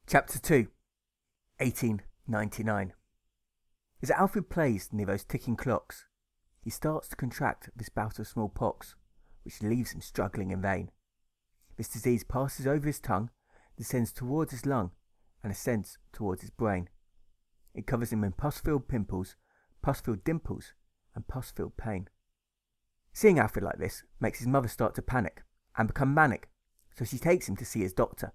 Chapter 2, 1899. As Alfred plays near those ticking clocks, he starts to contract this bout of smallpox, which leaves him struggling in vain. This disease passes over his tongue, descends towards his lung, and ascends towards his brain. It covers him in pus-filled pimples, pus-filled dimples, and pus-filled pain. Seeing Alfred like this makes his mother start to panic and become manic, so she takes him to see his doctor.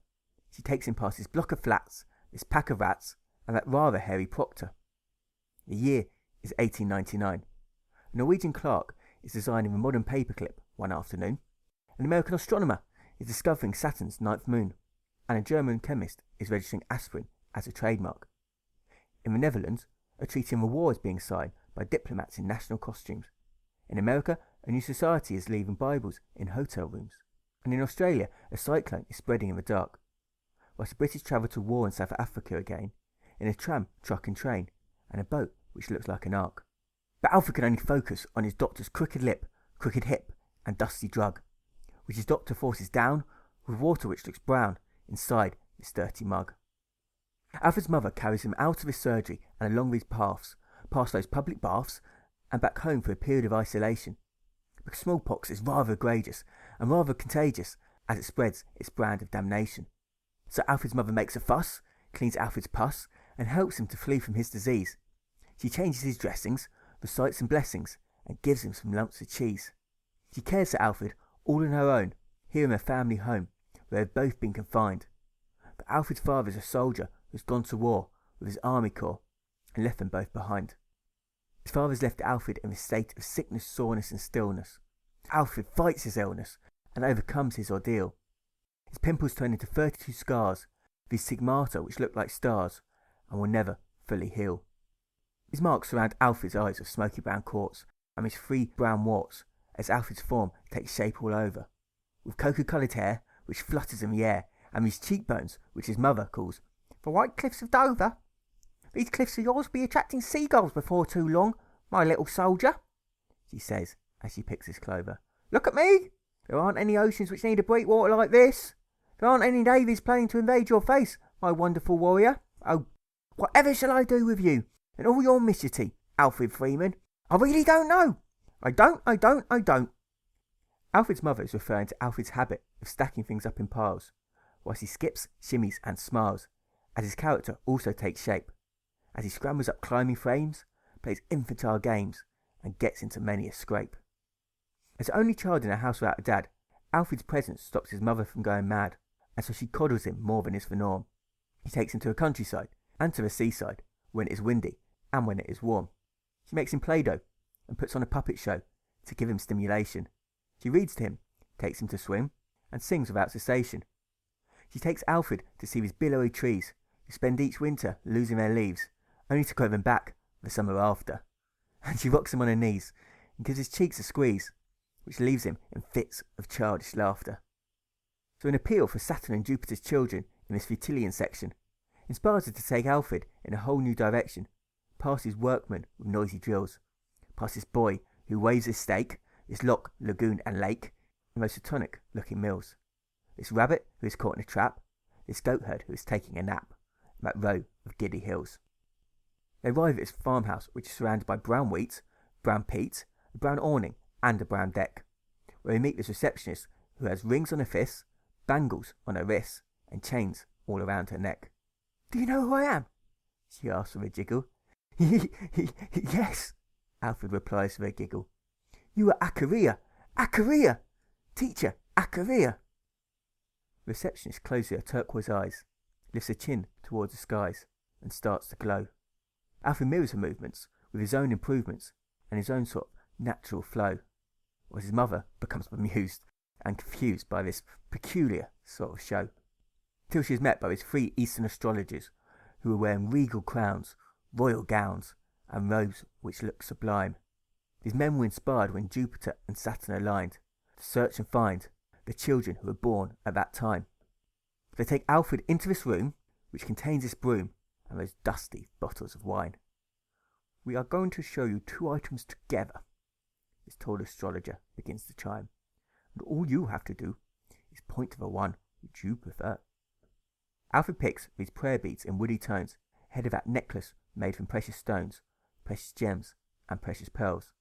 She takes him past his block of flats, this pack of rats, and that rather hairy proctor. The year is 1899. A Norwegian clerk is designing a modern paperclip one afternoon. An American astronomer is discovering Saturn's ninth moon, and a German chemist is registering aspirin as a trademark. In the Netherlands, a treaty on the war is being signed by diplomats in national costumes. In America, a new society is leaving Bibles in hotel rooms. And in Australia, a cyclone is spreading in the dark. Whilst the British travel to war in South Africa again, in a tram, truck and train, and a boat which looks like an ark. But Alfred can only focus on his doctor's crooked lip, crooked hip, and dusty drug, which his doctor forces down with water which looks brown inside this dirty mug. Alfred's mother carries him out of his surgery and along these paths, past those public baths, and back home for a period of isolation, because smallpox is rather egregious and rather contagious as it spreads its brand of damnation. So Alfred's mother makes a fuss, cleans Alfred's pus, and helps him to flee from his disease. She changes his dressings, recites some blessings, and gives him some lumps of cheese. She cares for Alfred all on her own, here in her family home, where they've both been confined. But Alfred's father is a soldier who's gone to war with his army corps, and left them both behind. His father's left Alfred in a state of sickness, soreness, and stillness. Alfred fights his illness, and overcomes his ordeal. His pimples turn into 32 scars, these stigmata which look like stars, and will never fully heal. These marks surround Alfred's eyes of smoky brown quartz, and his 3 brown warts, as Alfred's form takes shape all over, with cocoa-coloured hair which flutters in the air, and these cheekbones which his mother calls the White Cliffs of Dover. These cliffs of yours be attracting seagulls before too long, my little soldier, she says as she picks his clover. Look at me! There aren't any oceans which need a breakwater like this. There aren't any navies planning to invade your face, my wonderful warrior. Oh, whatever shall I do with you and all your mischief, Alfred Freeman? I really don't know. I don't. Alfred's mother is referring to Alfred's habit of stacking things up in piles, whilst he skips, shimmies and smiles, as his character also takes shape, as he scrambles up climbing frames, plays infantile games, and gets into many a scrape. As the only child in a house without a dad, Alfred's presence stops his mother from going mad, and so she coddles him more than is the norm. She takes him to the countryside and to the seaside when it is windy and when it is warm. She makes him Play-Doh and puts on a puppet show to give him stimulation. She reads to him, takes him to swim, and sings without cessation. She takes Alfred to see his billowy trees, who spend each winter losing their leaves, only to grow them back the summer after. And she rocks him on her knees and gives his cheeks a squeeze, which leaves him in fits of childish laughter. So an appeal for Saturn and Jupiter's children in this Futilian section inspires her to take Alfred in a whole new direction, past his workmen with noisy drills, past this boy who waves his stake, this lock, lagoon and lake, in those Teutonic looking mills, this rabbit who is caught in a trap, this goat herd who is taking a nap, in that row of giddy hills. They arrive at his farmhouse, which is surrounded by brown wheat, brown peat, a brown awning and a brown deck, where they meet this receptionist who has rings on her fists, bangles on her wrists, and chains all around her neck. Do you know who I am? She asks with a jiggle. Yes, Alfred replies with a giggle. You are Akaria! Teacher, Akaria! The receptionist closes her turquoise eyes, lifts her chin towards the skies, and starts to glow. Alfred mirrors her movements with his own improvements and his own sort of natural flow, while his mother becomes bemused and confused by this peculiar sort of show, till she is met by his 3 Eastern astrologers, who are wearing regal crowns, royal gowns, and robes which look sublime. These men were inspired when Jupiter and Saturn aligned, to search and find the children who were born at that time. They take Alfred into this room, which contains this broom and those dusty bottles of wine. We are going to show you 2 items together, this tall astrologer begins to chime, and all you have to do is point to the one which you prefer. Alfred picks these prayer beads in woody tones, ahead of that necklace made from precious stones, precious gems, and precious pearls.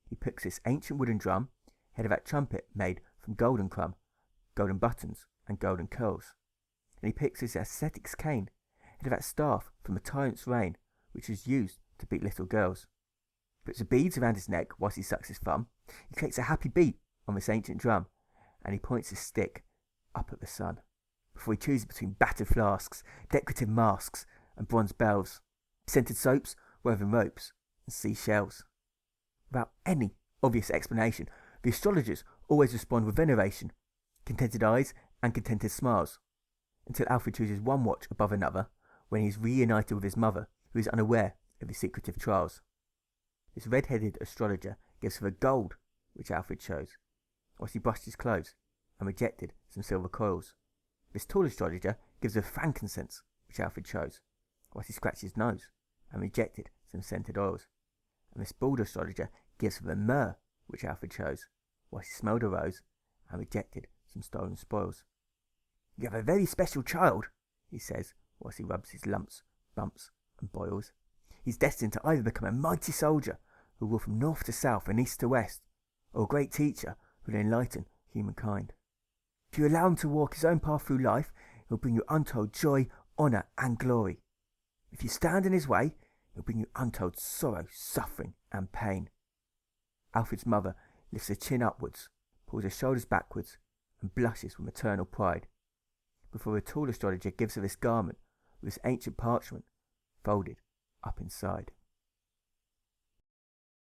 He picks this ancient wooden drum, ahead of that trumpet made from golden crumb, golden buttons, and golden curls. And he picks his ascetic's cane, ahead of that staff from a tyrant's reign, which was used to beat little girls. He puts the beads around his neck whilst he sucks his thumb. He takes a happy beat on this ancient drum, and he points his stick up at the sun, before he chooses between battered flasks, decorative masks, and bronze bells, scented soaps, woven ropes, and seashells. Without any obvious explanation, the astrologers always respond with veneration, contented eyes, and contented smiles, until Alfred chooses one watch above another when he is reunited with his mother, who is unaware of his secretive trials. This red-headed astrologer gives her the gold which Alfred chose, whilst he brushed his clothes and rejected some silver coils. This tall astrologer gives her frankincense which Alfred chose, whilst he scratched his nose and rejected some scented oils. And this bald astrologer gives her the myrrh which Alfred chose, whilst he smelled a rose and rejected some stolen spoils. "You have a very special child," he says, whilst he rubs his lumps, bumps, and boils. "He's destined to either become a mighty soldier who will rule from north to south and east to west, or a great teacher who will enlighten humankind. If you allow him to walk his own path through life, he'll bring you untold joy, honour, and glory. If you stand in his way, he'll bring you untold sorrow, suffering, and pain." Alfred's mother lifts her chin upwards, pulls her shoulders backwards, and blushes with maternal pride, before the tall astrologer gives her this garment with this ancient parchment folded up inside.